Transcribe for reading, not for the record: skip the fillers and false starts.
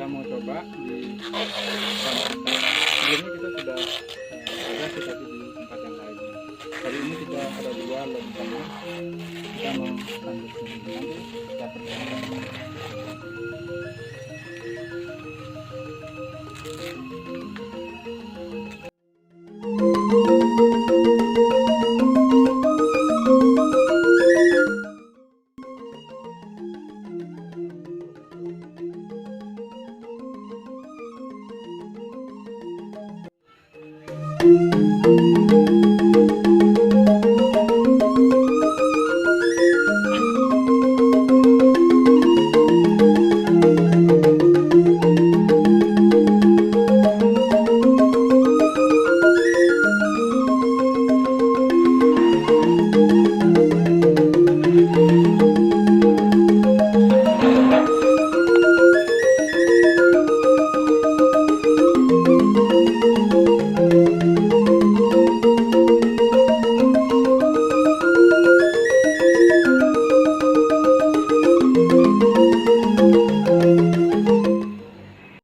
kita mau coba di tempat kita. Sebelumnya kita sudah ada sih tadi di tempat yang lain. Kali ini kita ada dua lempeng. Kita mau lanjut ke sini, kita perkenalkan.